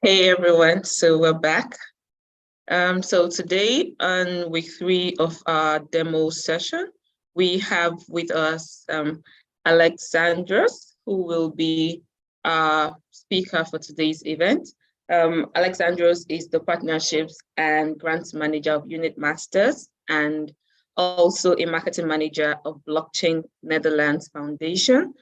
Hey everyone, so we're back. So today on week 3 of our demo session, we have with us Alexandros, who will be our speaker for today's event. Alexandros is the Partnerships and Grants Manager of Unit Masters and also a Marketing Manager of Blockchain Netherlands Foundation.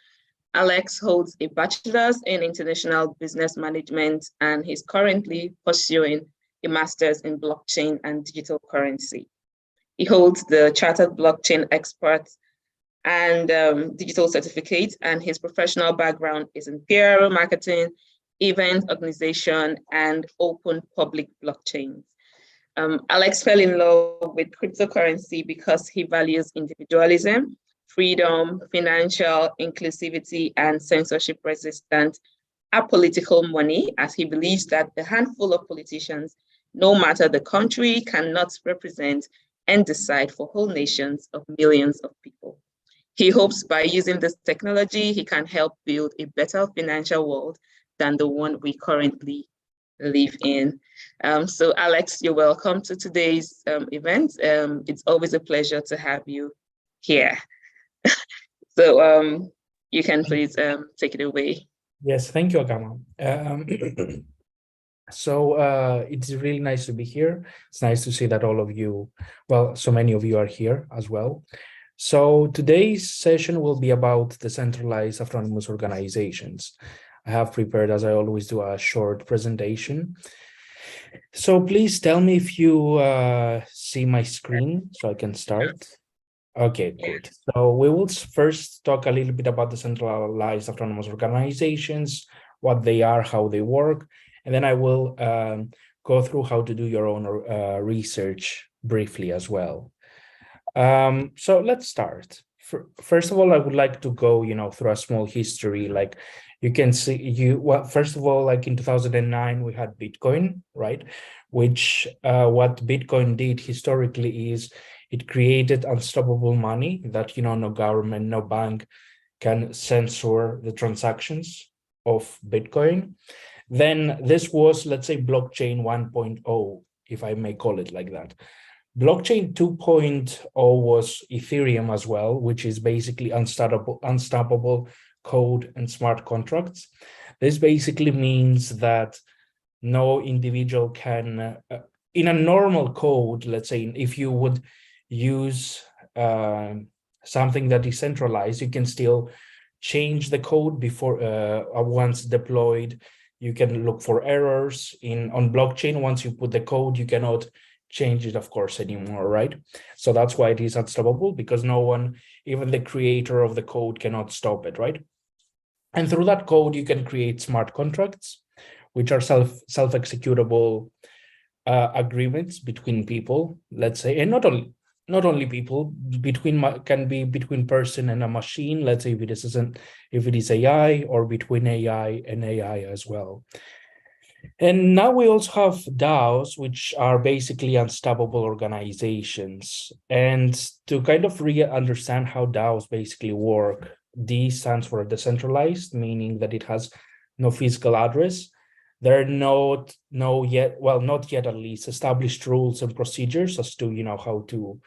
Alex holds a bachelor's in international business management and he's currently pursuing a master's in blockchain and digital currency. He holds the Chartered Blockchain Expert and digital certificate, and his professional background is in PR marketing, event organization, and open public blockchains. Alex fell in love with cryptocurrency because he values individualism, freedom, financial inclusivity, and censorship-resistant apolitical money, as he believes that the handful of politicians, no matter the country, cannot represent and decide for whole nations of millions of people. He hopes by using this technology, he can help build a better financial world than the one we currently live in. So Alex, you're welcome to today's event. It's always a pleasure to have you here. So you can please take it away. Yes, thank you, Agama. It's really nice to be here. It's nice to see that all of you, well, so many of you are here as well. So today's session will be about decentralized autonomous organizations. I have prepared, as I always do, a short presentation. So please tell me if you see my screen so I can start. Okay, good. So we will first talk a little bit about decentralized autonomous organizations, what they are, how they work, and then I will go through how to do your own research briefly as well. So let's start. First of all, I would like to go, through a small history. Like you can see, first of all, like in 2009, we had Bitcoin, right? Which what Bitcoin did historically is it created unstoppable money that, no government, no bank can censor the transactions of Bitcoin. Then this was, let's say, blockchain 1.0, if I may call it like that. Blockchain 2.0 was Ethereum as well, which is basically unstoppable code and smart contracts. This basically means that no individual can, in a normal code, let's say, if you would use something that is centralized, you can still change the code before once deployed. You can look for errors on blockchain. Once you put the code, you cannot change it, of course, anymore, right? So that's why it is unstoppable, because no one, even the creator of the code, cannot stop it, right? And through that code, you can create smart contracts, which are self-executable agreements between people, let's say, and not only people, can be between person and a machine, let's say if it is AI, or between AI and AI as well. And now we also have DAOs, which are basically unstoppable organizations. And to kind of understand how DAOs basically work, D stands for decentralized, meaning that it has no physical address. There are not yet at least established rules and procedures as to, how to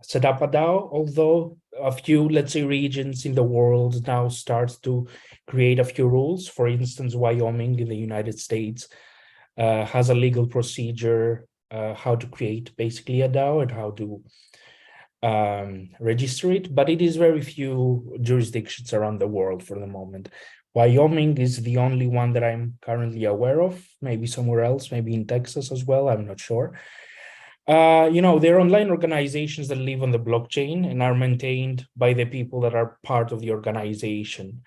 set up a DAO, although a few, let's say, regions in the world now start to create a few rules. For instance, Wyoming in the United States has a legal procedure how to create basically a DAO and how to register it, but it is very few jurisdictions around the world for the moment. Wyoming is the only one that I'm currently aware of, maybe somewhere else, maybe in Texas as well, I'm not sure. They're online organizations that live on the blockchain and are maintained by the people that are part of the organization.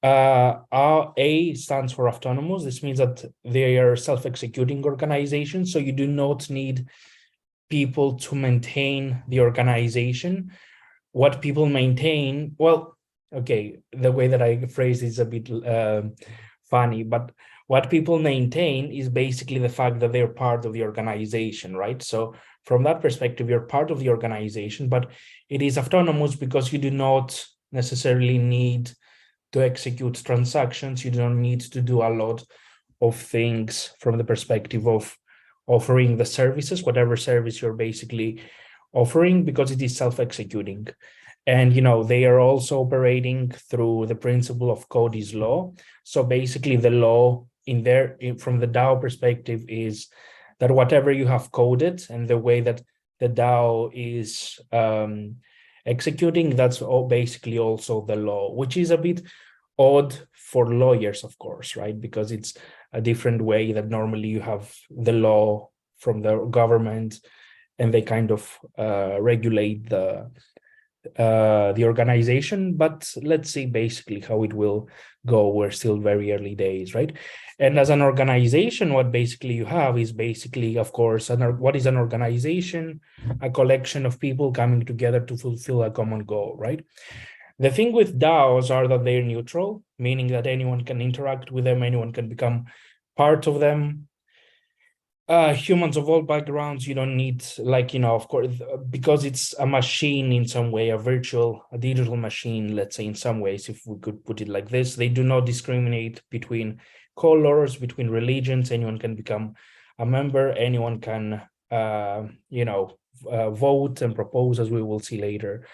A stands for autonomous. This means that they are self-executing organizations, so you do not need people to maintain the organization. What people maintain, well, okay, the way that I phrase is a bit funny, but what people maintain is basically the fact that they're part of the organization, right? So from that perspective, you're part of the organization, but it is autonomous because you do not necessarily need to execute transactions. You don't need to do a lot of things from the perspective of offering the services, whatever service you're basically offering, because it is self-executing. And they are also operating through the principle of code is law. So basically the law from the DAO perspective is that whatever you have coded and the way that the DAO is executing, that's basically also the law, which is a bit odd for lawyers, of course, right? Because it's a different way that normally you have the law from the government and they kind of regulate the organization. But let's see basically how it will go. We're still very early days, right? And as an organization, what basically you have is basically, of course, what is an organization? A collection of people coming together to fulfill a common goal, right? The thing with DAOs are that they're neutral, meaning that anyone can interact with them, anyone can become part of them. Humans of all backgrounds, you don't need, of course, because it's a machine in some way, a digital machine, let's say in some ways, if we could put it like this, they do not discriminate between colors, between religions. Anyone can become a member, anyone can, vote and propose, as we will see later.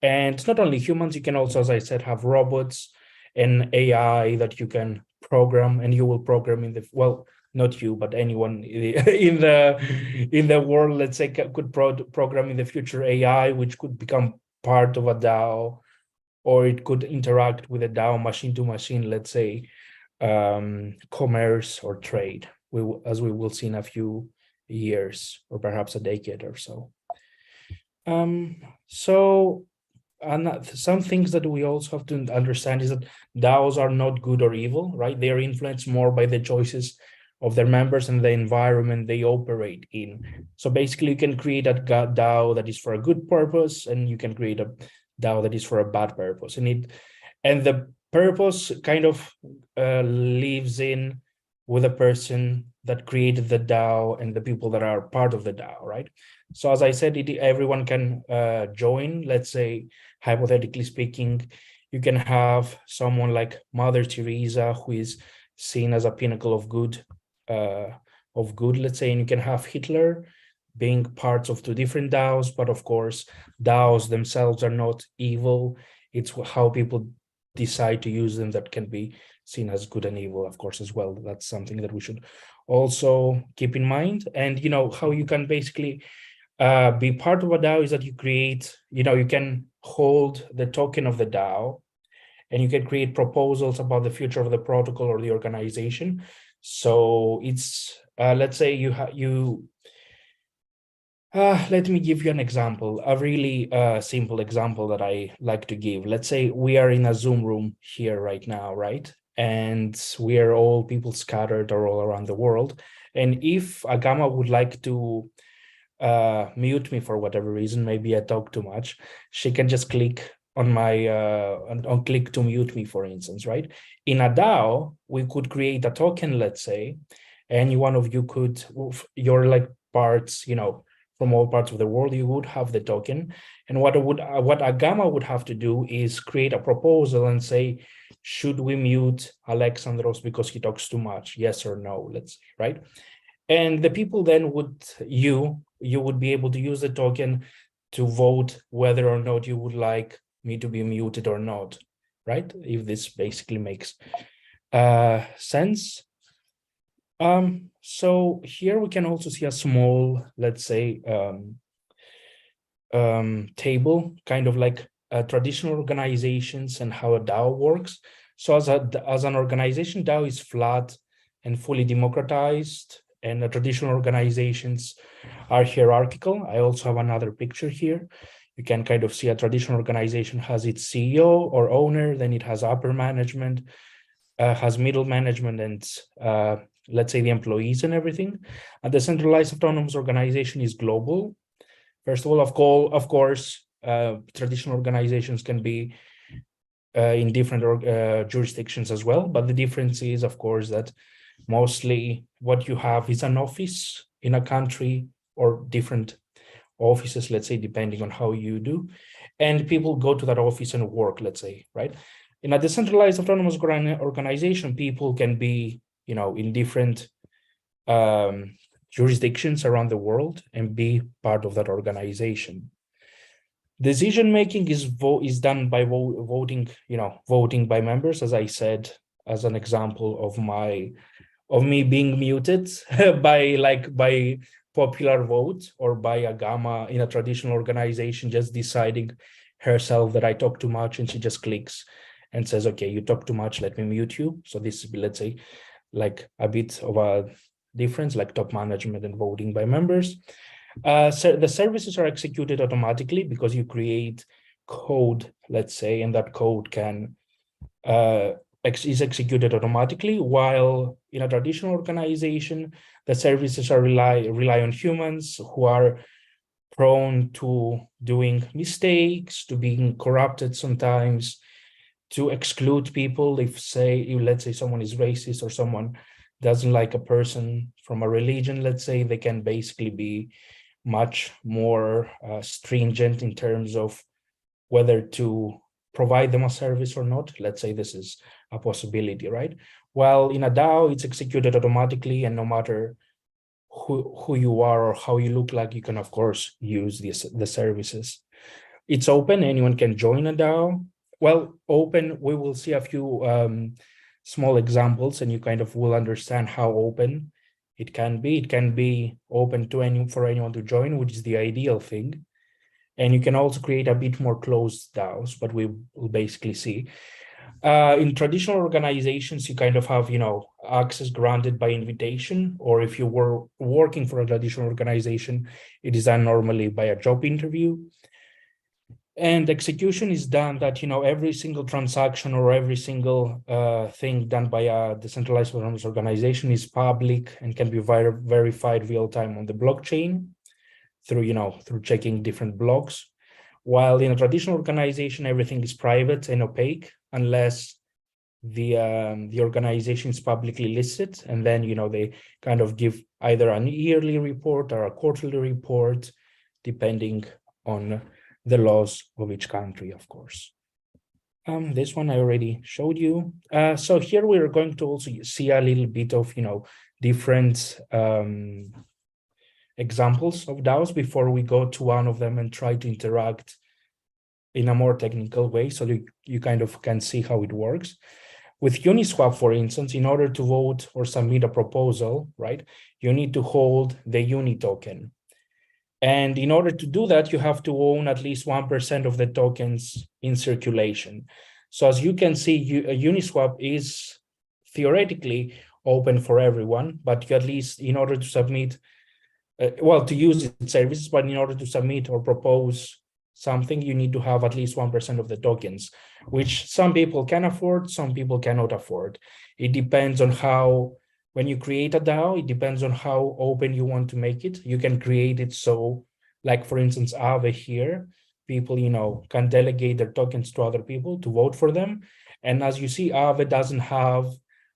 And it's not only humans, you can also, as I said, have robots and AI that you can program, and you will program not you, but anyone in the world, let's say, could program in the future AI, which could become part of a DAO, or it could interact with a DAO machine to machine, let's say, commerce or trade, as we will see in a few years, or perhaps a decade or so. And some things that we also have to understand is that DAOs are not good or evil, right? They are influenced more by the choices of their members and the environment they operate in. So basically, you can create a DAO that is for a good purpose, and you can create a DAO that is for a bad purpose. And the purpose kind of lives in with the person that created the DAO and the people that are part of the DAO, right? So as I said, everyone can join. Let's say, hypothetically speaking, you can have someone like Mother Teresa, who is seen as a pinnacle of good, let's say, and you can have Hitler being parts of two different DAOs. But of course, DAOs themselves are not evil. It's how people decide to use them that can be seen as good and evil, of course, as well. That's something that we should also keep in mind. And how you can basically be part of a DAO is that you create, you can hold the token of the DAO, and you can create proposals about the future of the protocol or the organization. So it's, let's say let me give you an example, a really simple example that I like to give. Let's say we are in a Zoom room here right now, right? And we are all people scattered or all around the world. And if Agama would like to mute me for whatever reason, maybe I talk too much, she can just click on my on click to mute me, for instance, right? In a DAO, we could create a token, let's say, and one of you could, you're like parts, from all parts of the world, you would have the token. And what Agama would have to do is create a proposal and say, should we mute Alexandros because he talks too much? Yes or no, let's say, right? And the people then you would be able to use the token to vote whether or not you would like me to be muted or not, right? If this basically makes sense. So here we can also see a small, let's say, table, kind of like traditional organizations and how a DAO works. So as an organization, DAO is flat and fully democratized, and the traditional organizations are hierarchical. I also have another picture here. You can kind of see a traditional organization has its CEO or owner, then it has upper management, has middle management, and let's say the employees and everything. A decentralized autonomous organization is global. First of all, of course, traditional organizations can be in different jurisdictions as well. But the difference is, of course, that mostly what you have is an office in a country or different offices, let's say, depending on how you do. And people go to that office and work, let's say, right? In a decentralized autonomous organization, people can be, in different jurisdictions around the world and be part of that organization. Decision making is done by voting, voting by members, as I said, as an example of me being muted by popular vote, or by a gamma in a traditional organization just deciding herself that I talk too much, and she just clicks and says, okay, you talk too much, let me mute you. So this is, let's say, like a bit of a difference, like top management and voting by members. So the services are executed automatically because you create code, let's say, and that code can is executed automatically, while in a traditional organization, the services are rely on humans who are prone to doing mistakes, to being corrupted sometimes, to exclude people. If let's say someone is racist, or someone doesn't like a person from a religion, let's say, they can basically be much more stringent in terms of whether to provide them a service or not. Let's say this is a possibility, right? While in a DAO, it's executed automatically, and no matter who you are or how you look like, you can, of course, use the services. It's open, anyone can join a DAO. Well, open, we will see a few small examples, and you kind of will understand how open it can be. It can be open to for anyone to join, which is the ideal thing. And you can also create a bit more closed DAOs, but we will basically see. In traditional organizations, you kind of have, access granted by invitation, or if you were working for a traditional organization, it is done normally by a job interview. And execution is done that, every single transaction or every single thing done by a decentralized autonomous organization is public and can be verified real time on the blockchain through checking different blocks. While in a traditional organization, everything is private and opaque unless the organization is publicly listed, and then they kind of give either an yearly report or a quarterly report, depending on the laws of each country, of course. This one I already showed you. So here we are going to also see a little bit of different examples of DAOs before we go to one of them and try to interact in a more technical way, so you kind of can see how it works. With Uniswap, for instance, in order to vote or submit a proposal, right, you need to hold the Uni token. And in order to do that, you have to own at least 1% of the tokens in circulation. So as you can see, Uniswap is theoretically open for everyone, but you at least, in order to submit, to use its services, but in order to submit or propose something, you need to have at least 1% of the tokens, which some people can afford, some people cannot afford. It depends on how, when you create a DAO, it depends on how open you want to make it. You can create it so, like for instance, Aave here, people, can delegate their tokens to other people to vote for them. And as you see, Aave doesn't have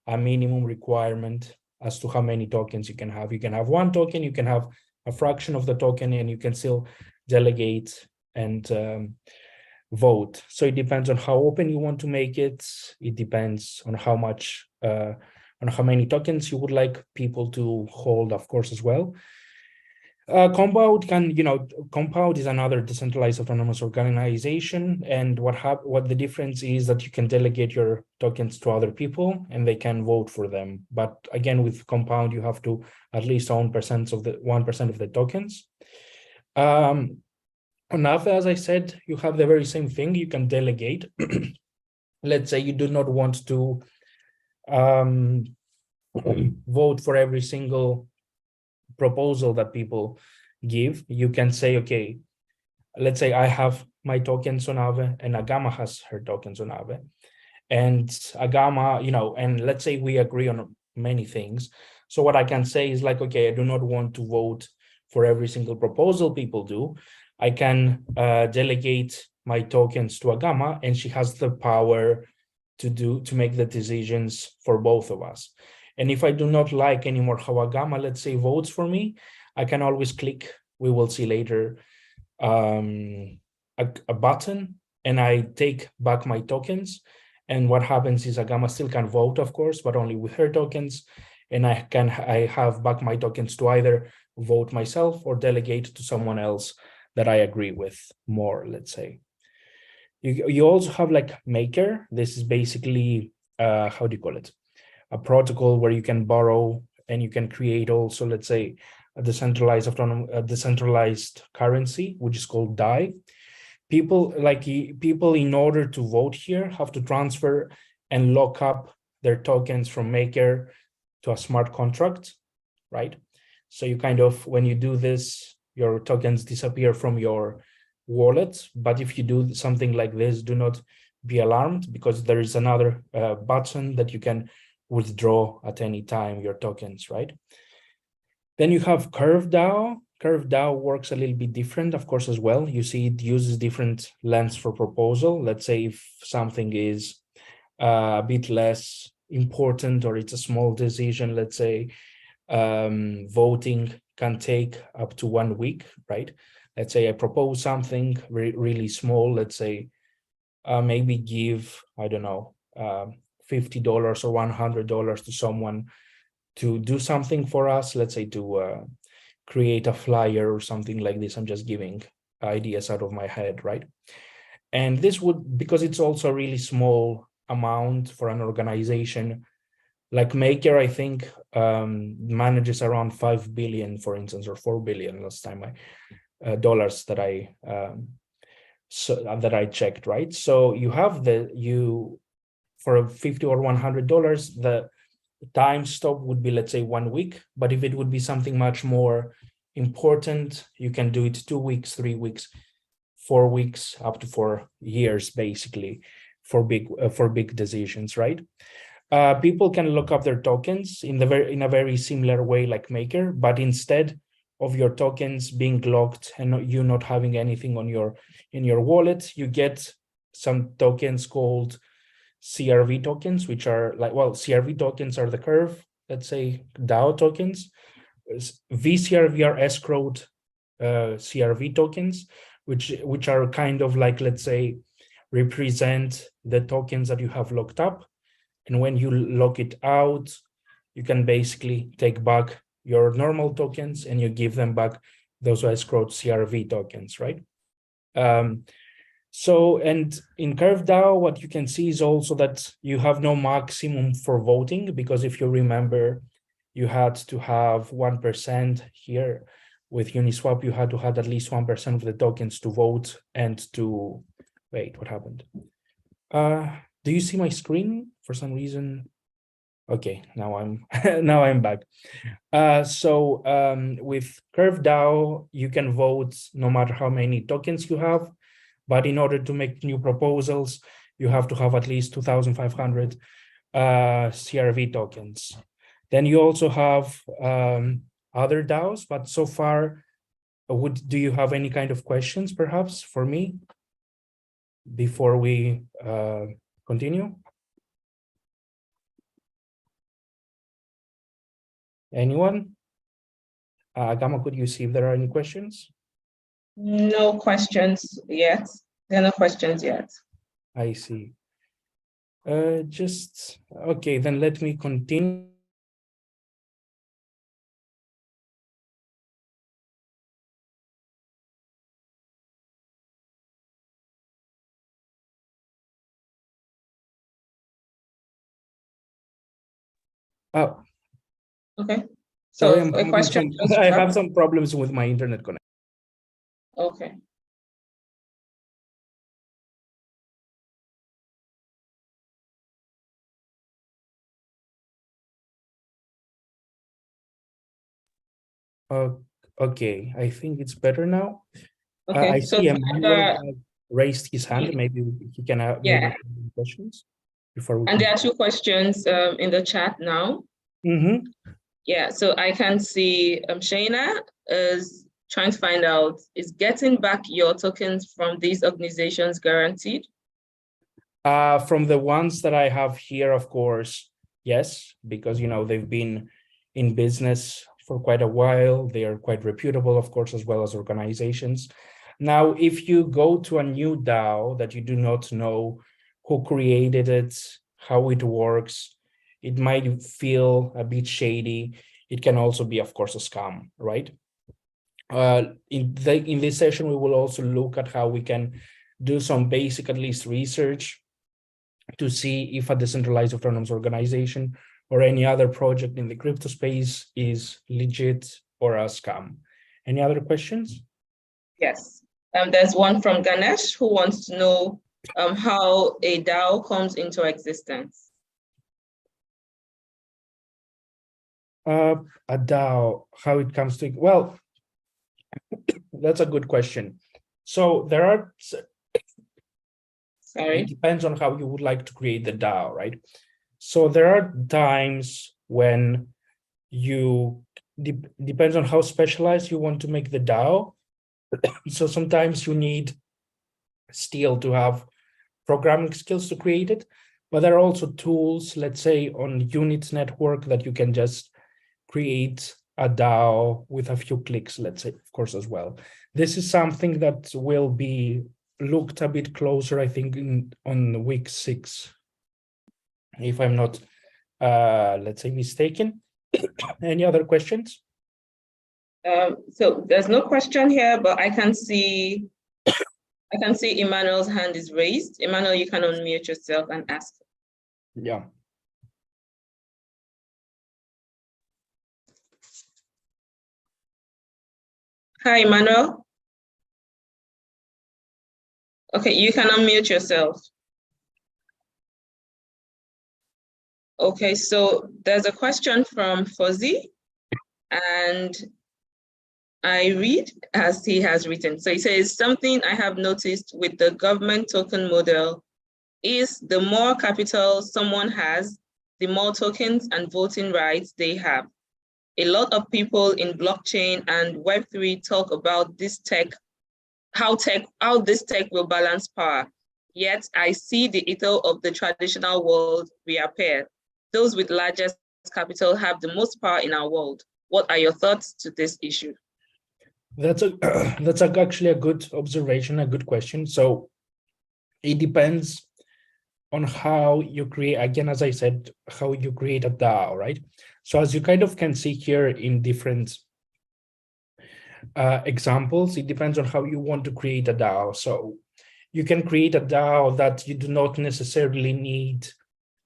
a minimum requirement as to how many tokens you can have. You can have one token, you can have a fraction of the token, and you can still delegate and vote. So it depends on how open you want to make it. It depends on how much, on how many tokens you would like people to hold, of course, as well. Compound Compound is another decentralized autonomous organization, and what the difference is that you can delegate your tokens to other people and they can vote for them. But again, with Compound, you have to at least own 1% of the tokens. On Aave, as I said, you have the very same thing. You can delegate. Let's say you do not want to vote for every single proposal that people give. You can say, okay, let's say I have my tokens on Aave and Agama has her tokens on Aave. And Agama, and let's say we agree on many things. So what I can say is like, okay, I do not want to vote for every single proposal people do. I can delegate my tokens to Agama, and she has the power to make the decisions for both of us. And if I do not like anymore how Agama, let's say, votes for me, I can always click, we will see later, a button, and I take back my tokens, And what happens is Agama still can vote, of course, but only with her tokens. And I have back my tokens to either vote myself or delegate to someone else that I agree with more, let's say. You also have like Maker. This is basically, how do you call it? A protocol where you can borrow and you can create also, let's say, a decentralized currency, which is called DAI. People in order to vote here have to transfer and lock up their tokens from Maker to a smart contract, right? So you kind of, when you do this, your tokens disappear from your wallet. But if you do something like this, do not be alarmed, because there is another button that you can withdraw at any time your tokens, right? Then you have Curve DAO. Curve DAO works a little bit different, of course, as well. You see it uses different lengths for proposal. Let's say if something is a bit less important or it's a small decision, let's say voting can take up to 1 week, right? Let's say I propose something really small, let's say maybe give, I don't know, $50 or $100 to someone to do something for us, let's say to create a flyer or something like this. I'm just giving ideas out of my head, right? And this would, because it's also a really small amount for an organization, like Maker, I think manages around 5 billion, for instance, or 4 billion last time dollars that I checked, right? So you have for $50 or $100, the time stop would be, let's say, 1 week. But if it would be something much more important, you can do it 2 weeks, 3 weeks, 4 weeks, up to 4 years, basically, for big decisions, right? People can look up their tokens in a very similar way like Maker, but instead of your tokens being locked and you not having anything in your wallet, you get some tokens called CRV tokens, which are like, well, CRV tokens are the Curve, let's say, DAO tokens. VCRV are escrowed CRV tokens, which are kind of like, let's say, represent the tokens that you have locked up. And when you lock it out, you can basically take back your normal tokens and you give them back those escrowed CRV tokens, right? So, and in Curve DAO, what you can see is also that you have no maximum for voting, because if you remember, you had to have 1% here. With Uniswap, you had to have at least 1% of the tokens to vote and to, wait, what happened? Do you see my screen for some reason? Okay, now I'm back. So with Curve DAO, you can vote no matter how many tokens you have, but in order to make new proposals, you have to have at least 2,500 CRV tokens. Then you also have other DAOs, but so far, do you have any kind of questions perhaps for me before we continue? Anyone? Gama, could you see if there are any questions? No questions yet. There are no questions yet. I see. Okay, then let me continue. Oh, okay. Sorry, So a question. I have some problems with my internet connection. Okay. Okay, I think it's better now. Okay. I see Emmanuel raised his hand. Yeah. Maybe he can have questions before we. And there are 2 questions in the chat now. Mm-hmm. Yeah, so I can see Shayna is trying to find out, is getting back your tokens from these organizations guaranteed? From the ones that I have here, of course, yes, because, you know, they've been in business for quite a while. They are quite reputable, of course, as well as organizations. Now, if you go to a new DAO that you do not know who created it, how it works. It might feel a bit shady. It can also be, of course, a scam, right? In this session, we will also look at how we can do some basic, at least, research to see if a decentralized autonomous organization or any other project in the crypto space is legit or a scam. Any other questions? Yes. There's one from Ganesh who wants to know how a DAO comes into existence. A DAO, how it comes to, well, that's a good question. So there are, it depends on how you would like to create the DAO, right? So there are times when you, depends on how specialized you want to make the DAO. So sometimes you need still to have programming skills to create it, but there are also tools, let's say on Units network, that you can just create a DAO with a few clicks, let's say, of course, as well. This is something that will be looked a bit closer, I think, on week 6, if I'm not, let's say, mistaken. Any other questions? So there's no question here, but I can see Emmanuel's hand is raised. Emmanuel, you can unmute yourself and ask. Yeah. Hi, Emmanuel. Okay, you can unmute yourself. Okay, so there's a question from Fuzzy, and I read as he has written. So he says, something I have noticed with the government token model is the more capital someone has, the more tokens and voting rights they have. A lot of people in blockchain and Web3 talk about this how this tech will balance power. Yet I see the ethos of the traditional world reappear. Those with largest capital have the most power in our world. What are your thoughts to this issue? That's actually a good observation, a good question. So it depends on how you create, again, as I said, how you create a DAO, right? So as you kind of can see here in different examples, it depends on how you want to create a DAO. So you can create a DAO that you do not necessarily need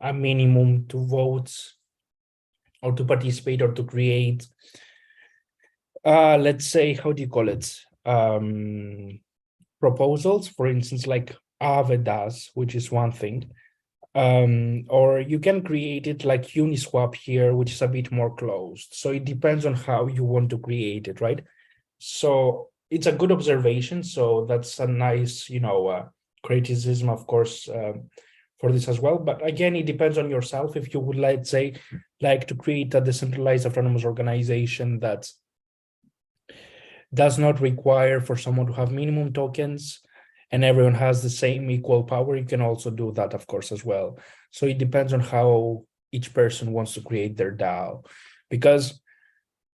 a minimum to vote or to participate or to create, let's say, how do you call it? Proposals, for instance, like Aave does, which is one thing. Or you can create it like Uniswap here, which is a bit more closed. So it depends on how you want to create it, right? So it's a good observation. So that's a nice, criticism, of course, for this as well. But again, it depends on yourself. If you would, let's say, like to create a decentralized autonomous organization that does not require for someone to have minimum tokens and everyone has the same equal power, you can also do that, of course, as well. So it depends on how each person wants to create their DAO. Because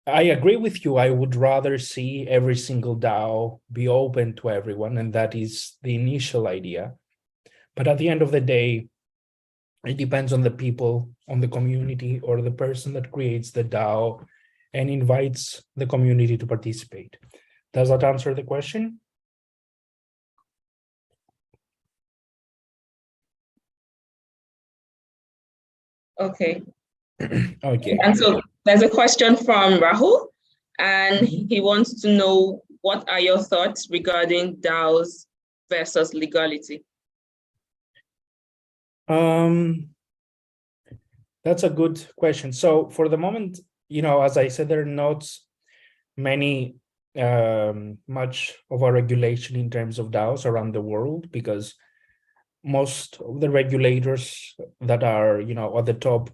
I agree with you, I would rather see every single DAO be open to everyone, and that is the initial idea. But at the end of the day, it depends on the people, on the community, or the person that creates the DAO and invites the community to participate. Does that answer the question? Okay. Okay. And so there's a question from Rahul, and he wants to know, what are your thoughts regarding DAOs versus legality? That's a good question. So for the moment, as I said, there are not many much of a regulation in terms of DAOs around the world, because most of the regulators that are, at the top,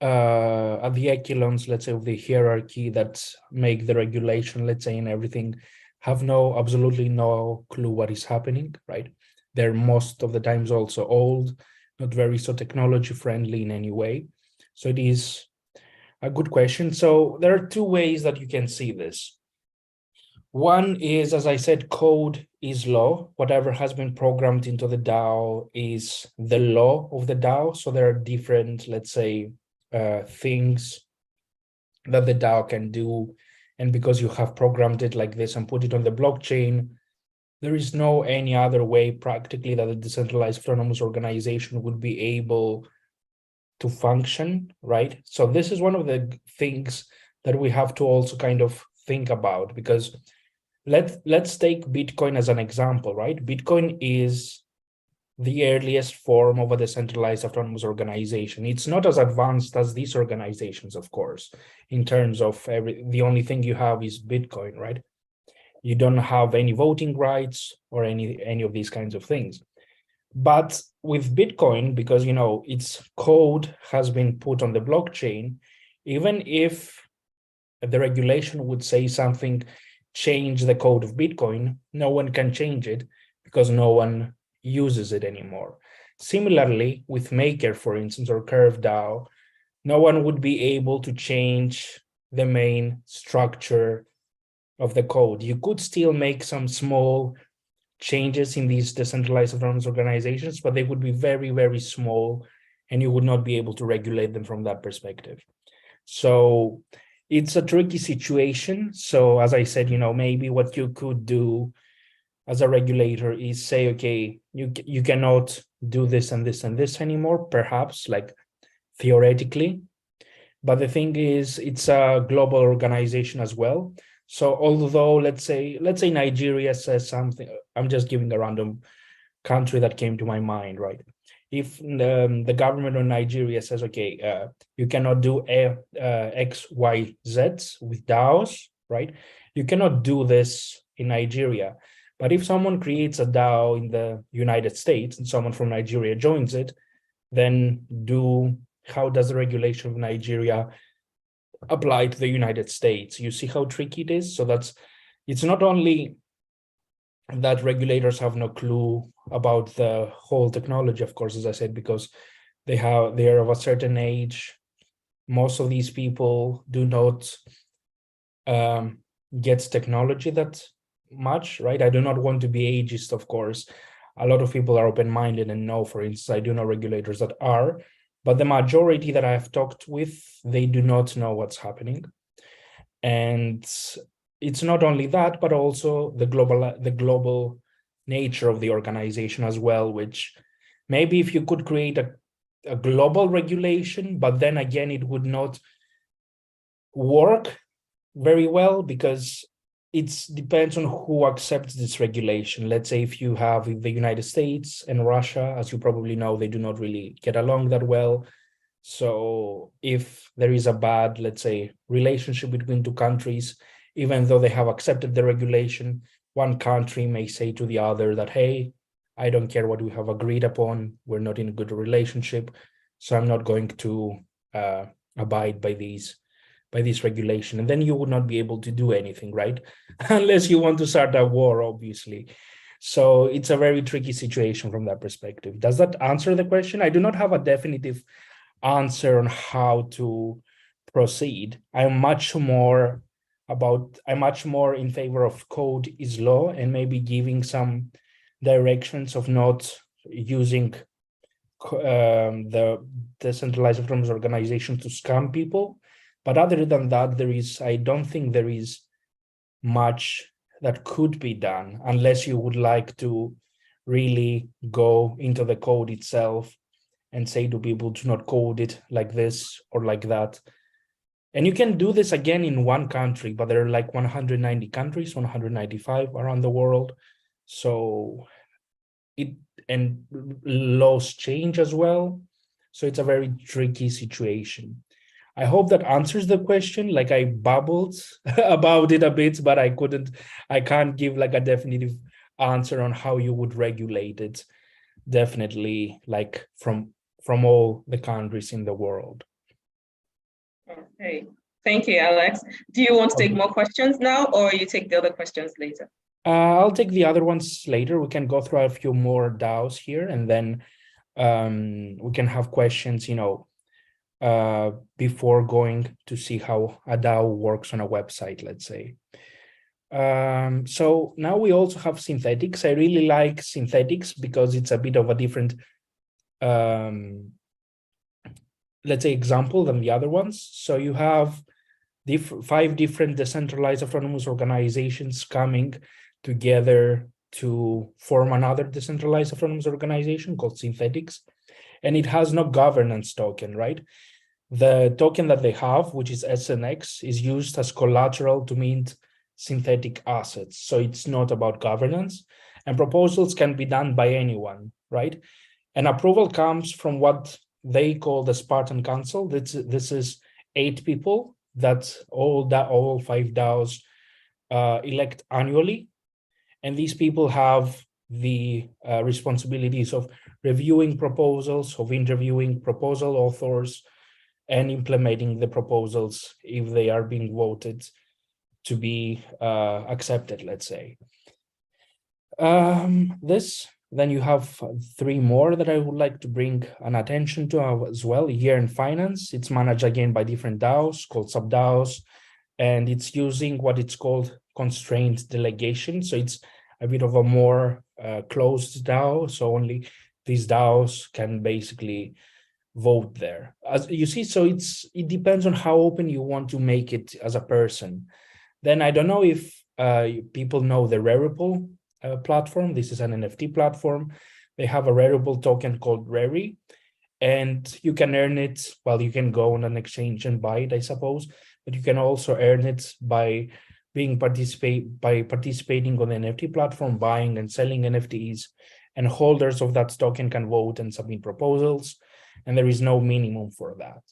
at the echelons, let's say, of the hierarchy that make the regulation, let's say, and everything, have absolutely no clue what is happening, right? They're most of the times also old, not very so technology friendly in any way. So it is a good question. So there are two ways that you can see this. One is, as I said, code is law. Whatever has been programmed into the DAO is the law of the DAO. So there are different, let's say, things that the DAO can do. And because you have programmed it like this and put it on the blockchain, there is no any other way practically that a decentralized autonomous organization would be able to function, right? So this is one of the things that we have to also kind of think about, because let's take Bitcoin as an example, right? Bitcoin is the earliest form of a decentralized autonomous organization. It's not as advanced as these organizations, of course, in terms of the only thing you have is Bitcoin, right? You don't have any voting rights or any of these kinds of things. But with Bitcoin, because its code has been put on the blockchain, even if the regulation would say something, change the code of Bitcoin, no one can change it because no one uses it anymore. Similarly, with Maker, for instance, or Curve DAO, no one would be able to change the main structure of the code. You could still make some small changes in these decentralized autonomous organizations, but they would be very, very small, and you would not be able to regulate them from that perspective. So it's a tricky situation. So as I said, maybe what you could do as a regulator is say, okay, you cannot do this and this and this anymore, perhaps, like theoretically. But the thing is, it's a global organization as well. So although let's say Nigeria says something, I'm just giving a random country that came to my mind, right? If the government of Nigeria says, okay, you cannot do X, Y, Z with DAOs, right? You cannot do this in Nigeria. But if someone creates a DAO in the United States and someone from Nigeria joins it, then how does the regulation of Nigeria apply to the United States? You see how tricky it is? So it's not only that regulators have no clue about the whole technology, of course, as I said, because they are of a certain age. Most of these people do not get technology that much, right? I do not want to be ageist, of course. A lot of people are open-minded and know, for instance, I do know regulators that are, but the majority that I have talked with, they do not know what's happening. And it's not only that, but also the global nature of the organization as well, which maybe if you could create a global regulation, but then again, it would not work very well because it depends on who accepts this regulation. Let's say if you have the United States and Russia, as you probably know, they do not really get along that well. So if there is a bad, let's say, relationship between two countries, even though they have accepted the regulation, one country may say to the other that, hey, I don't care what we have agreed upon. We're not in a good relationship. So I'm not going to abide by this regulation. And then you would not be able to do anything, right? Unless you want to start a war, obviously. So it's a very tricky situation from that perspective. Does that answer the question? I do not have a definitive answer on how to proceed. I'm much more in favor of code is law and maybe giving some directions of not using the decentralized autonomous organization to scam people. But other than that, I don't think there is much that could be done unless you would like to really go into the code itself and say to people to not code it like this or like that. And you can do this again in one country, but there are like 190 countries, 195 around the world. So and laws change as well. So it's a very tricky situation. I hope that answers the question. Like I babbled about it a bit, but I can't give like a definitive answer on how you would regulate it. Definitely like from all the countries in the world. Okay, thank you, Alex. Do you want to take more questions now, or you take the other questions later? I'll take the other ones later. We can go through a few more DAOs here, and then we can have questions, before going to see how a DAO works on a website, let's say. So now we also have synthetics. I really like synthetics because it's a bit of a different, let's say, example than the other ones. So you have 5 different decentralized autonomous organizations coming together to form another decentralized autonomous organization called synthetics. And it has no governance token, right? The token that they have, which is SNX, is used as collateral to mint synthetic assets. So it's not about governance, and proposals can be done by anyone, right? And approval comes from what they call the Spartan Council. This is 8 people that all 5 DAOs elect annually. And these people have the responsibilities of reviewing proposals, of interviewing proposal authors, and implementing the proposals if they are being voted to be accepted, let's say. Then you have 3 more that I would like to bring an attention to as well. Year in Finance, it's managed again by different DAOs called sub-DAOs, and it's using what it's called constrained delegation. So it's a bit of a more closed DAO. So only these DAOs can basically vote there. As you see, so it depends on how open you want to make it as a person. Then I don't know if people know the Rarible platform. This is an NFT platform. They have a Rarible token called Rari, and you can earn it. Well, you can go on an exchange and buy it, I suppose, but you can also earn it by participating on the NFT platform, buying and selling NFTs, and holders of that token can vote and submit proposals, and there is no minimum for that.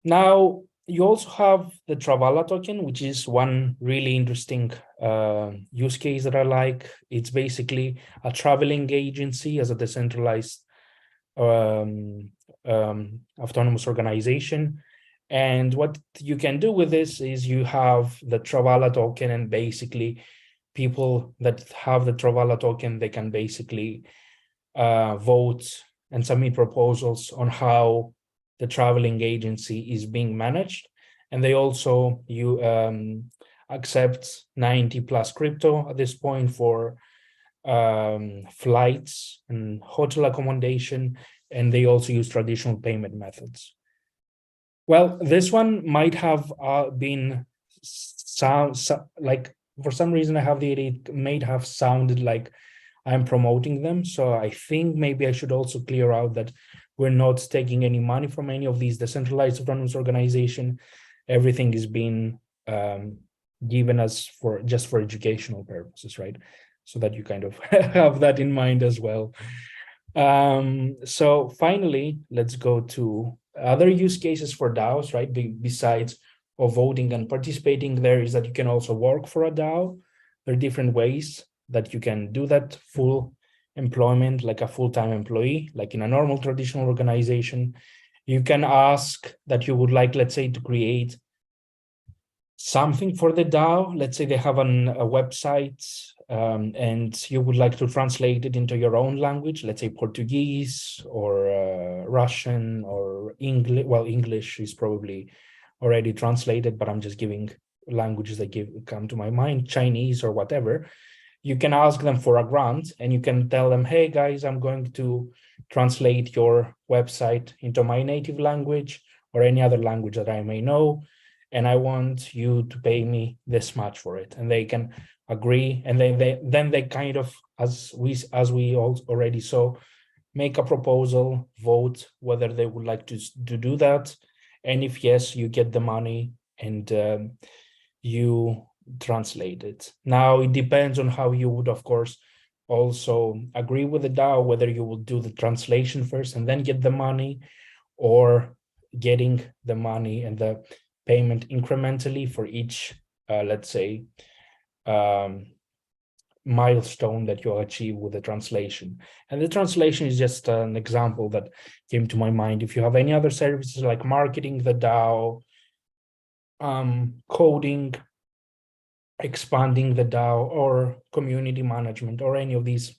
Now, you also have the Travala token, which is one really interesting use case that I like. It's basically a traveling agency as a decentralized autonomous organization. And what you can do with this is you have the Travala token, and basically people that have the Travala token, they can basically vote and submit proposals on how the traveling agency is being managed. And they also accept 90 plus crypto at this point for flights and hotel accommodation, and they also use traditional payment methods. Well, this one might have been like, for some reason I have the idea it may have sounded like I'm promoting them. So I think maybe I should also clear out that we're not taking any money from any of these decentralized autonomous organizations. Everything is being given us just for educational purposes, right? So that you kind of have that in mind as well. So finally, let's go to other use cases for DAOs, right? Besides of voting and participating, there is that you can also work for a DAO. There are different ways that you can do that: full employment, like a full-time employee, like in a normal traditional organization. You can ask that you would like, let's say, to create something for the DAO. Let's say they have a website and you would like to translate it into your own language, let's say Portuguese or Russian or English. Well, English is probably already translated, but I'm just giving languages that come to my mind, Chinese or whatever. You can ask them for a grant, and you can tell them, hey guys, I'm going to translate your website into my native language or any other language that I may know, and I want you to pay me this much for it. And they can agree, and then they kind of, as we already saw, make a proposal, vote whether they would like to do that, and if yes, you get the money and you translate it. Now it depends on how you would, of course, also agree with the DAO, whether you will do the translation first and then get the money, or getting the money and the payment incrementally for each, let's say, milestone that you achieve with the translation. And the translation is just an example that came to my mind. If you have any other services like marketing the DAO, coding, expanding the DAO, or community management, or any of these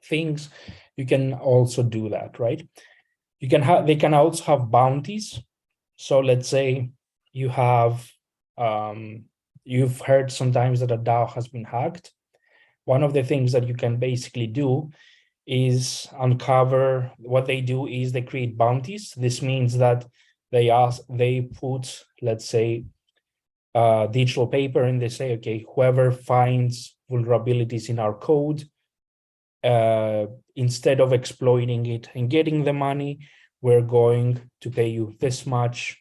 things, you can also do that, right? You can have, they can also have bounties. So let's say you have you've heard sometimes that a DAO has been hacked. One of the things that you can basically do is uncover. What they do is they create bounties. This means that they put, let's say, digital paper, and they say, okay, whoever finds vulnerabilities in our code, instead of exploiting it and getting the money, we're going to pay you this much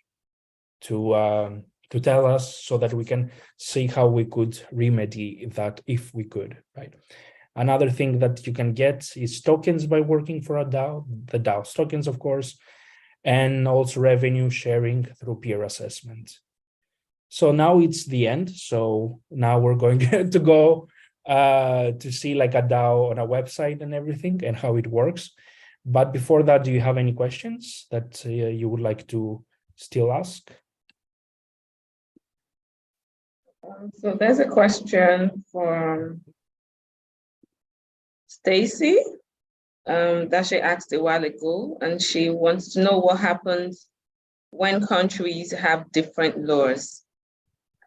to tell us, so that we can see how we could remedy that if we could, right? Another thing that you can get is tokens by working for a DAO, the DAO's tokens, of course, and also revenue sharing through peer assessment. So now it's the end. So now we're going to go to see like a DAO on a website and everything and how it works. But before that, do you have any questions that you would like to still ask? So there's a question from Stacy that she asked a while ago, and she wants to know what happens when countries have different laws.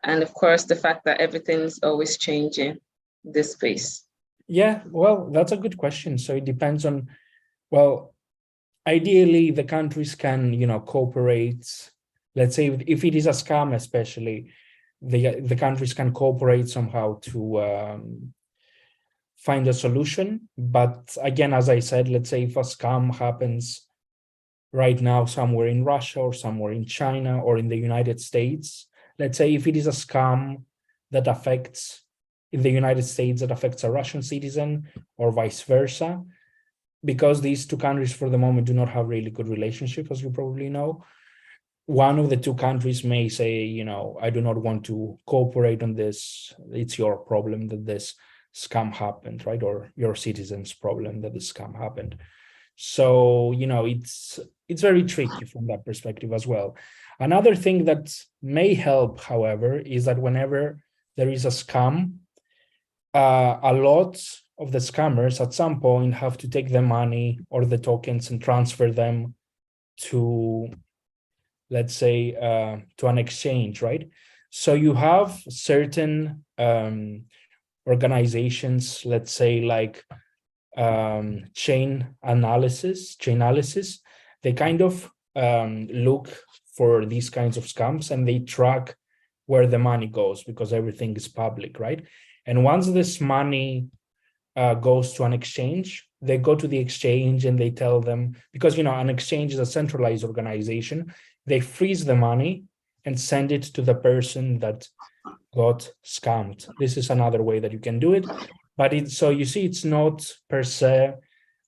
And of course, the fact that everything's always changing in this space. Yeah, well, that's a good question. So it depends on, well, ideally the countries can, cooperate. Let's say if it is a scam, especially, the countries can cooperate somehow to find a solution. But again, as I said, let's say if a scam happens right now somewhere in Russia or somewhere in China or in the United States, let's say if it is a scam that affects in the United States that affects a Russian citizen or vice versa, because these two countries for the moment do not have really good relationship, as you probably know, one of the two countries may say, I do not want to cooperate on this. It's your problem that this scam happened, right? Or your citizens' problem that this scam happened. So, it's very tricky from that perspective as well. Another thing that may help, however, is that whenever there is a scam, a lot of the scammers at some point have to take the money or the tokens and transfer them to, let's say, to an exchange, right? So you have certain organizations, let's say like chain analysis, they kind of look for these kinds of scams and they track where the money goes because everything is public, right? And once this money goes to an exchange, they go to the exchange and they tell them, because an exchange is a centralized organization, they freeze the money and send it to the person that got scammed. This is another way that you can do it. But so you see, it's not per se,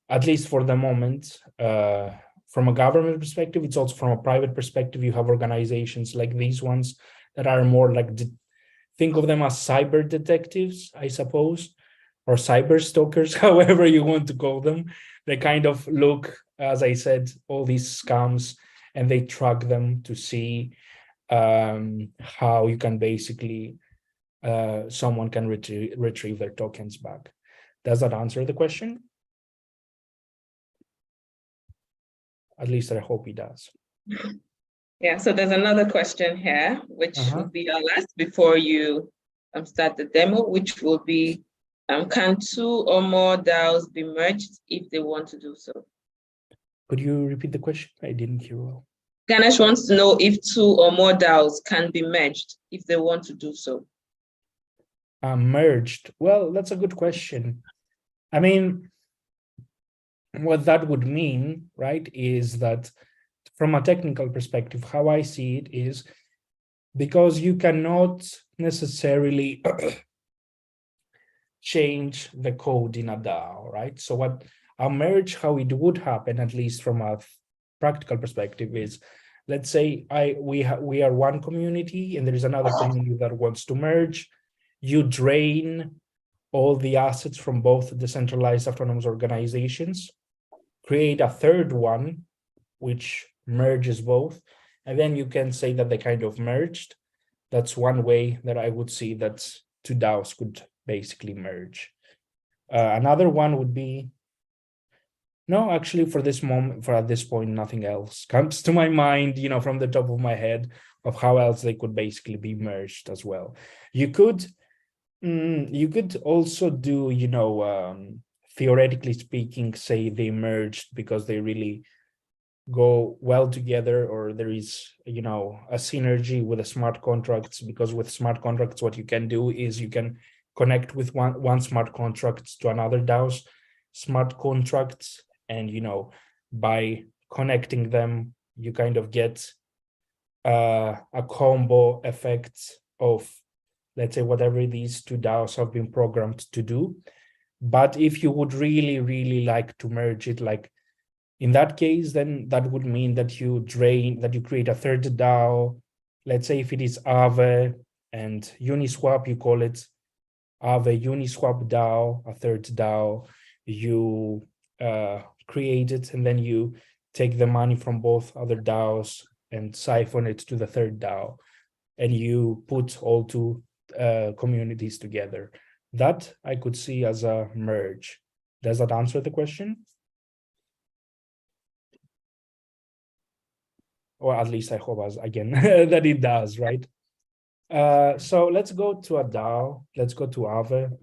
at least for the moment, from a government perspective, it's also from a private perspective. You have organizations like these ones that are more like, think of them as cyber detectives, I suppose, or cyber stalkers, however you want to call them. They kind of look, as I said, all these scams, and they track them to see how you can basically, someone can retrieve their tokens back. Does that answer the question? At least I hope it does. Yeah, so there's another question here, which will be our last before you start the demo, which will be, can 2 or more DAOs be merged if they want to do so? Could you repeat the question? I didn't hear well. Ganesh wants to know if 2 or more DAOs can be merged if they want to do so. Merged. Well, that's a good question. I mean, what that would mean, right, is that from a technical perspective, how I see it is, because you cannot necessarily change the code in a DAO, right? So what a merge, how it would happen, at least from a practical perspective, is, let's say we are one community and there is another community that wants to merge. You drain all the assets from both decentralized autonomous organizations, create a third one, which merges both, and then you can say that they kind of merged. That's one way that I would see that 2 DAOs could basically merge. Another one would be, no, actually, for this moment, at this point, nothing else comes to my mind, from the top of my head. of how else they could basically be merged as well. You could also do, theoretically speaking, say they merged because they really go well together, or there is, a synergy with the smart contracts, because with smart contracts, what you can do is you can connect with one smart contract to another DAO's smart contracts. And, by connecting them, you kind of get a combo effect of, let's say, whatever these two DAOs have been programmed to do. But if you would really, really like to merge it, like in that case, then that would mean that you create a third DAO. Let's say if it is Aave and Uniswap, you call it Aave Uniswap DAO, a third DAO. You create it, and then you take the money from both other DAOs and siphon it to the third DAO, and you put all two communities together. That I could see as a merge. Does that answer the question? Or at least I hope, as again, that it does, right? So let's go to a DAO. Let's go to Aave.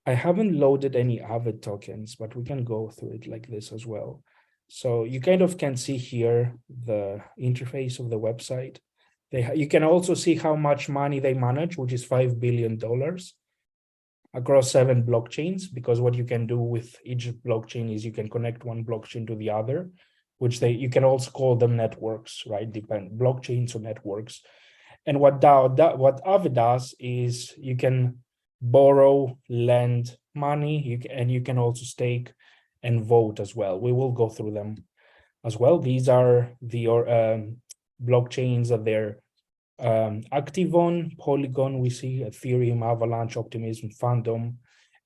I haven't loaded any Aave tokens, but we can go through it like this as well. So you kind of can see here the interface of the website. You can also see how much money they manage, which is $5 billion across 7 blockchains, because what you can do with each blockchain is you can connect one blockchain to the other, which you can also call them networks, right? Blockchains or networks. And what Aave does is you can borrow, lend money, and you can also stake and vote as well. We will go through them as well. These are the blockchains that they're active on: Polygon, we see Ethereum, Avalanche, Optimism, Phantom,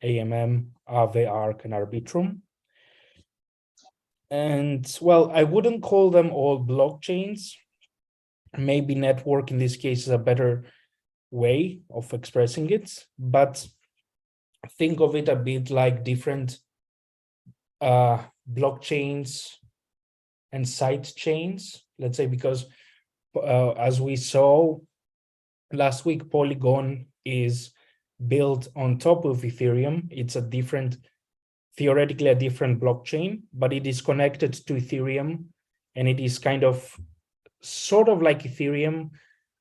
AMM, Aave, Arc, and Arbitrum. And well, I wouldn't call them all blockchains. Maybe network in this case is a better way of expressing it, but think of it a bit like different blockchains and side chains, let's say, because as we saw last week, Polygon is built on top of Ethereum. It's theoretically a different blockchain, but it is connected to Ethereum, and it is kind of sort of like Ethereum.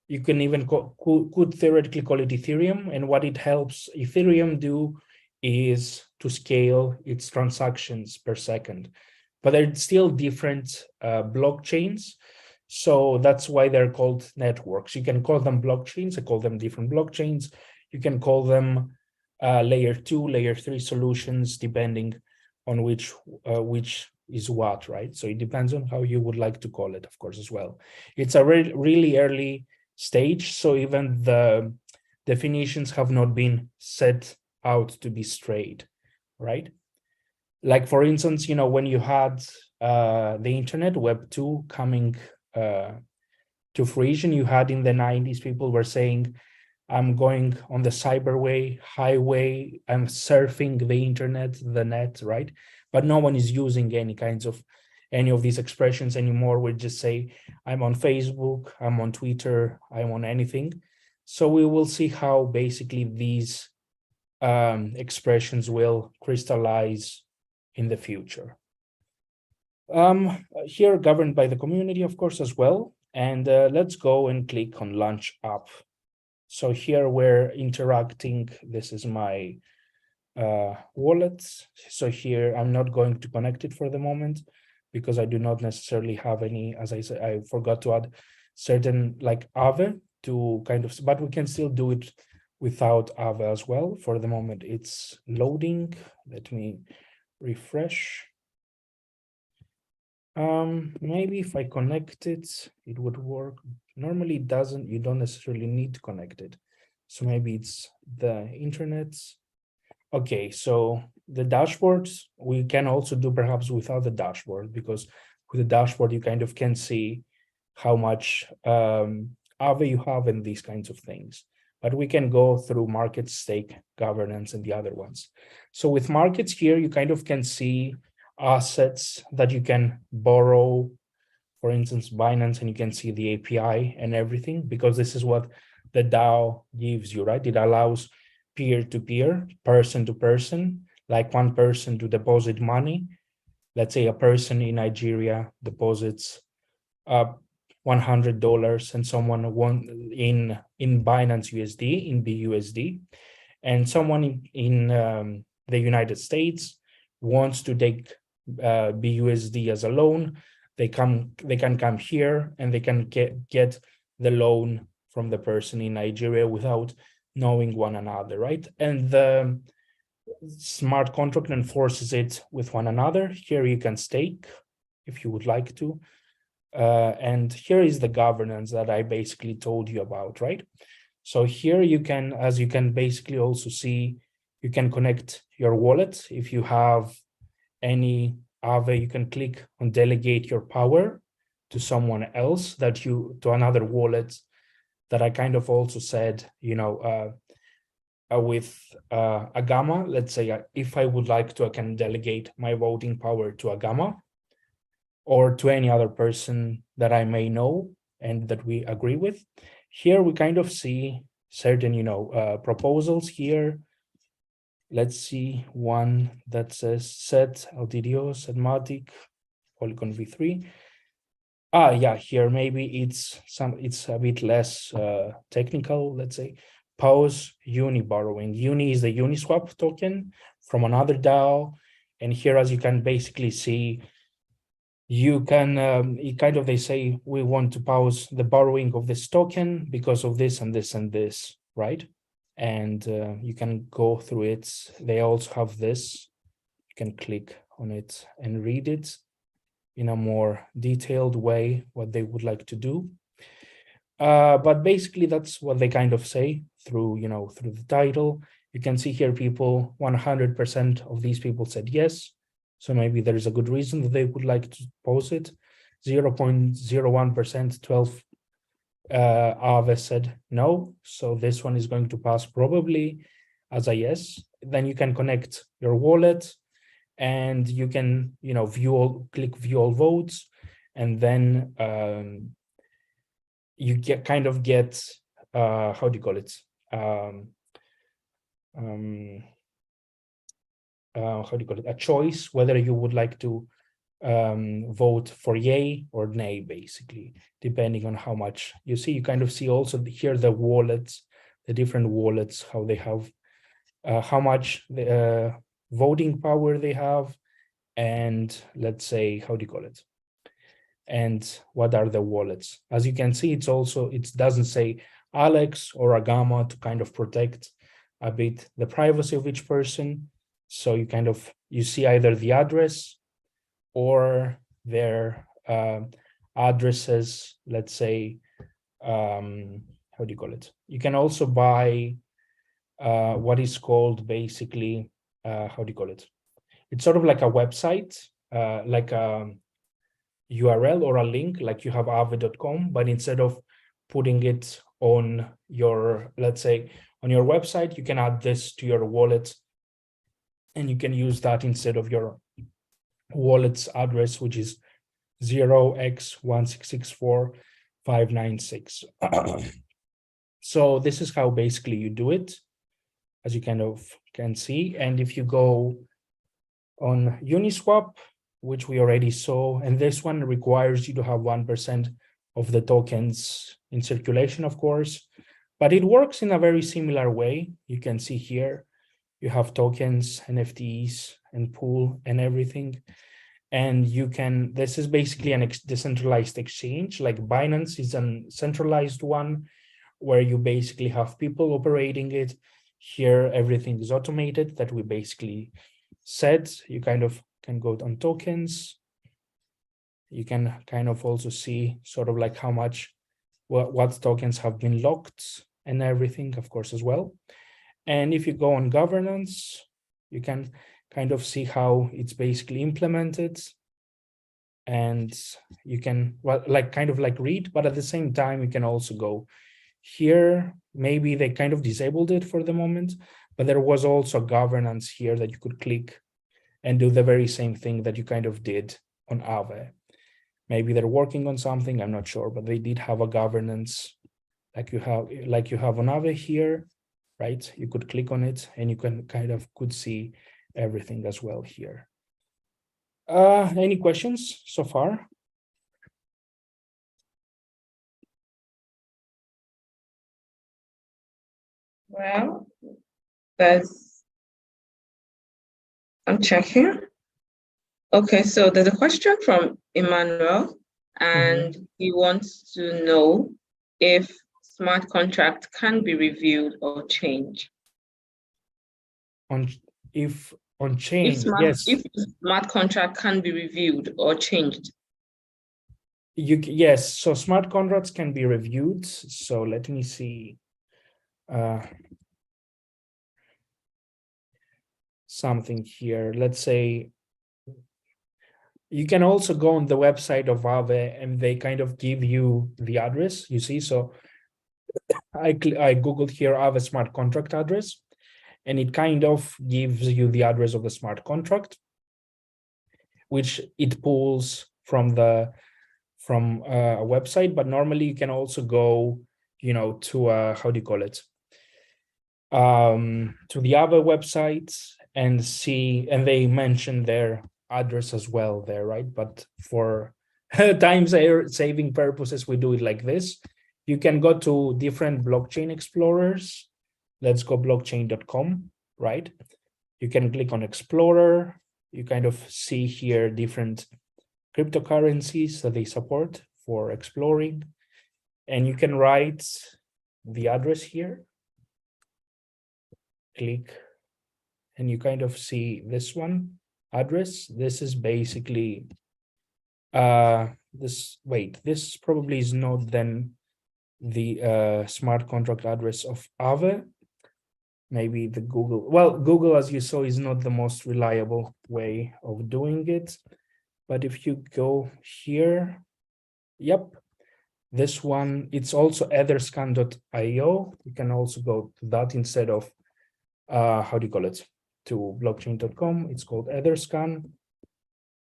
You can even could theoretically call it Ethereum, and what it helps Ethereum do is to scale its transactions per second. But they're still different blockchains, so that's why they're called networks. You can call them blockchains, I call them different blockchains. You can call them layer 2, layer 3 solutions, depending on which is what, right? So it depends on how you would like to call it, of course, as well. It's a really early stage, so even the definitions have not been set out to be straight, right? Like, for instance, when you had the internet, Web 2 coming to fruition, you had in the 90s, people were saying, I'm going on the cyberway, highway, I'm surfing the internet, the net, right? But no one is using any of these expressions anymore. We just say, I'm on Facebook, I'm on Twitter, I'm on anything. So we will see how basically these expressions will crystallize in the future. Here, governed by the community, of course, as well. And let's go and click on Launch App. So here we're interacting. This is my wallet. So here I'm not going to connect it for the moment because I do not necessarily have any, as I said, I forgot to add certain like Aave to kind of, but we can still do it without Aave as well. For the moment, it's loading. Let me refresh. Maybe if I connect it, it would work. Normally it doesn't, you don't necessarily need to connect it. So maybe it's the internet. Okay, so the dashboard, we can also do perhaps without the dashboard, because with the dashboard, you kind of can see how much Aave you have and these kinds of things. But we can go through market, stake, governance, and the other ones. So with markets here, you kind of can see assets that you can borrow for instance, Binance, and you can see the API and everything, because this is what the DAO gives you, right? It allows peer-to-peer, person-to-person, like one person to deposit money. Let's say a person in Nigeria deposits $100 and someone in Binance USD, in BUSD, and someone in the United States wants to take BUSD as a loan. They can come here and they can get the loan from the person in Nigeria without knowing one another, right? And the smart contract enforces it with one another. Here you can stake if you would like to. And here is the governance that I basically told you about, right? So here you can, as you can basically also see, you can connect your wallet. If you have any Aave, you can click on delegate your power to someone else, to another wallet that I kind of also said, with Agama, let's say if I would like to, I can delegate my voting power to Agama or to any other person that I may know and that we agree with. Here we kind of see certain, proposals here. Let's see one that says set LTDO, setmatic, Polygon V3. Yeah, here maybe it's a bit less technical, let's say. Pause Uni borrowing. Uni is the Uniswap token from another DAO. And here, as you can basically see, you can, they say, we want to pause the borrowing of this token because of this and this and this, right? And you can go through it. They also have this. You can click on it and read it in a more detailed way, what they would like to do. But basically, that's what they kind of say through the title. You can see here 100% of these people said yes. So maybe there is a good reason that they would like to pose it. 0.01%, 12 Aave said no. So this one is going to pass probably as a yes. Then you can connect your wallet and you can, click view all votes. And then you get how do you call it? A choice, whether you would like to vote for yay or nay, basically, depending on how much you see. You kind of see also here the wallets, the different wallets, how they have, how much the voting power they have, and let's say, how do you call it? And what are the wallets? As you can see, it doesn't say Alex or Agama to kind of protect a bit the privacy of each person. So you see either the address or their addresses, let's say, how do you call it? You can also buy what is called basically, how do you call it? It's sort of like a website, like a URL or a link, like you have aave.com, but instead of putting it on your, let's say, on your website, you can add this to your wallet and you can use that instead of your wallet's address, which is 0x1664596. So this is how basically you do it, as you kind of can see. And if you go on Uniswap, which we already saw, and this one requires you to have 1% of the tokens in circulation, of course, but it works in a very similar way. You can see here, you have tokens, NFTs, and pool and everything. And this is basically an decentralized exchange, like Binance is a centralized one, where you basically have people operating it. Here, everything is automated that we basically said. You kind of can go on tokens. You can kind of also see sort of like how much, what tokens have been locked and everything, of course, as well. And if you go on governance, you can kind of see how it's basically implemented. And you can, kind of read, but at the same time, you can also go here. Maybe they kind of disabled it for the moment, but there was also governance here that you could click and do the very same thing that you kind of did on Aave. Maybe they're working on something, I'm not sure, but they did have a governance like you have on Aave here, right? You could click on it and you could see everything as well here. Any questions so far? Well, I'm checking. Okay, so there's a question from Emmanuel, and he wants to know if smart contract can be reviewed or changed. If yes. If smart contract can be reviewed or changed. Yes, so smart contracts can be reviewed. So let me see. Something here. Let's say you can also go on the website of Aave and they kind of give you the address, you see. So I Googled here Aave smart contract address, and it kind of gives you the address of the smart contract, which it pulls from a website. But normally you can also go, to how do you call it? To the Aave website and see, and they mention their address as well there, right? But for time saving purposes, we do it like this. You can go to different blockchain explorers. Let's go blockchain.com, right? You can click on Explorer. You kind of see here different cryptocurrencies that they support for exploring. And you can write the address here. Click, and you kind of see this one address. This is basically this probably is not then the smart contract address of Aave. Maybe the Google, as you saw, is not the most reliable way of doing it. But if you go here, yep, this one, it's also etherscan.io. You can also go to that instead of how do you call it, to blockchain.com. It's called Etherscan.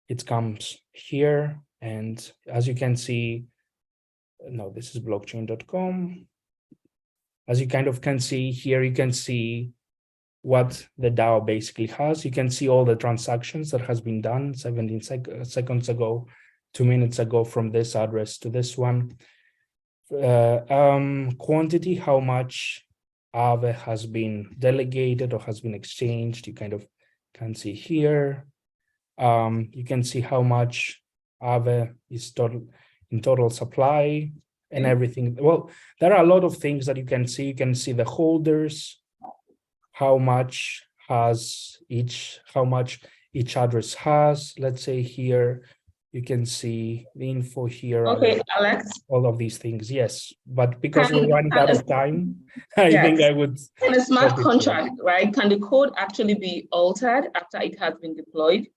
It comes here, and as you can see, no, this is blockchain.com. As you kind of can see here, you can see what the DAO basically has. You can see all the transactions that has been done 17 seconds ago, 2 minutes ago, from this address to this one. Quantity, how much Aave has been delegated or has been exchanged, you kind of can see here. You can see how much Aave is in total supply and everything. Well, there are a lot of things that you can see. You can see the holders, how much each address has. Let's say here, you can see the info here. Okay, Alex. All of these things, yes. But because we're running out of time, I think I would. Can a smart contract, right? Can the code actually be altered after it has been deployed?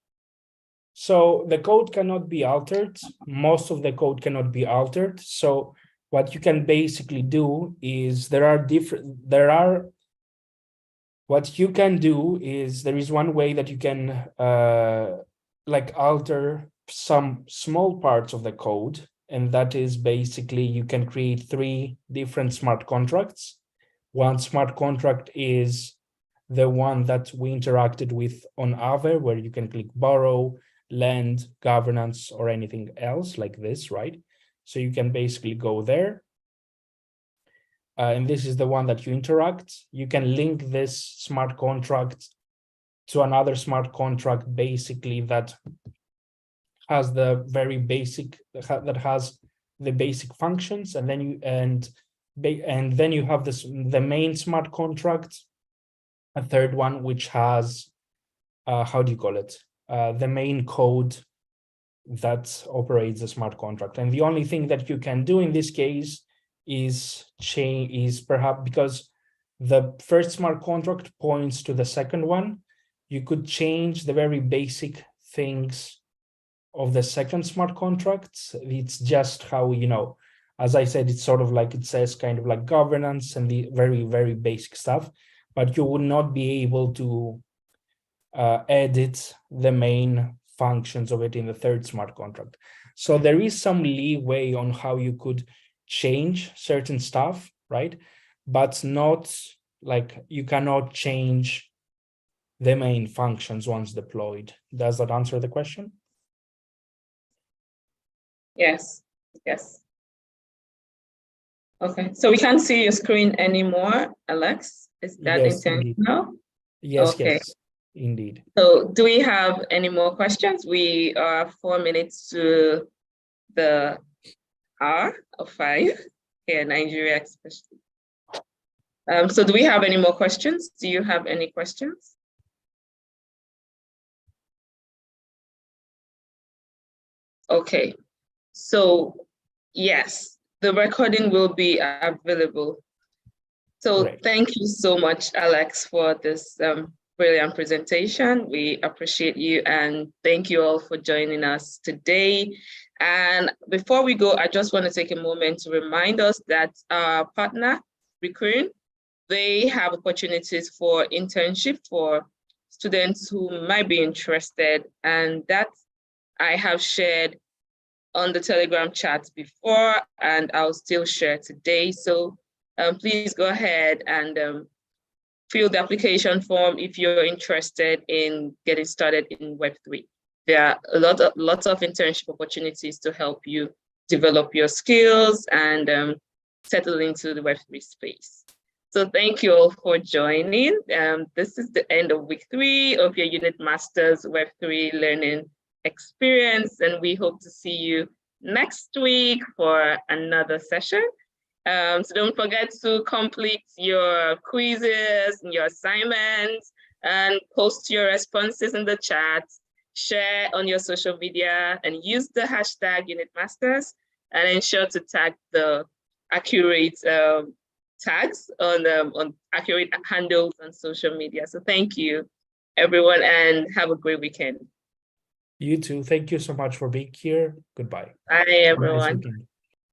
So the code cannot be altered. Most of the code cannot be altered. So what you can basically do is what you can do is there is one way that you can alter some small parts of the code, and that is basically you can create 3 different smart contracts. One smart contract is the one that we interacted with on Aave, where you can click borrow, lend, governance, or anything else like this, right? So you can basically go there. And this is the one that you interact. You can link this smart contract to another smart contract, basically that has the very basic, that has the basic functions, and then you have the main smart contract, a third one which has how do you call it, the main code that operates the smart contract. And the only thing that you can do in this case is perhaps, because the first smart contract points to the second one, you could change the very basic things of the second smart contract. It's just how, as I said, it's sort of like, it says kind of like governance and the very, very basic stuff, but you would not be able to edit the main functions of it in the third smart contract. So there is some leeway on how you could change certain stuff, right? But not like you cannot change the main functions once deployed. Does that answer the question? Yes, yes. Okay, so we can't see your screen anymore, Alex. Is that Yes, indeed. intentional? Yes, Okay. yes, indeed. So do we have any more questions? We are 4 minutes to the hour of 5 here in Nigeria, especially. So do we have any more questions? Do you have any questions? Okay, so yes, the recording will be available. So Great. Thank you so much, Alex, for this brilliant presentation. We appreciate you, and thank you all for joining us today. And before we go, I just want to take a moment to remind us that our partner, Recruit, they have opportunities for internship for students who might be interested, and that I have shared on the Telegram chat before, and I'll still share today. So please go ahead and fill the application form if you're interested in getting started in Web3. There are lots of internship opportunities to help you develop your skills and settle into the Web3 space. So thank you all for joining. This is the end of week 3 of your Unit Masters Web3 learning experience, and we hope to see you next week for another session. So don't forget to complete your quizzes and your assignments and post your responses in the chat, share on your social media, and use the hashtag UnitMasters, and ensure to tag the accurate tags on accurate handles on social media. So thank you, everyone, and have a great weekend. You too. Thank you so much for being here. Goodbye. Bye, Have a nice everyone. weekend.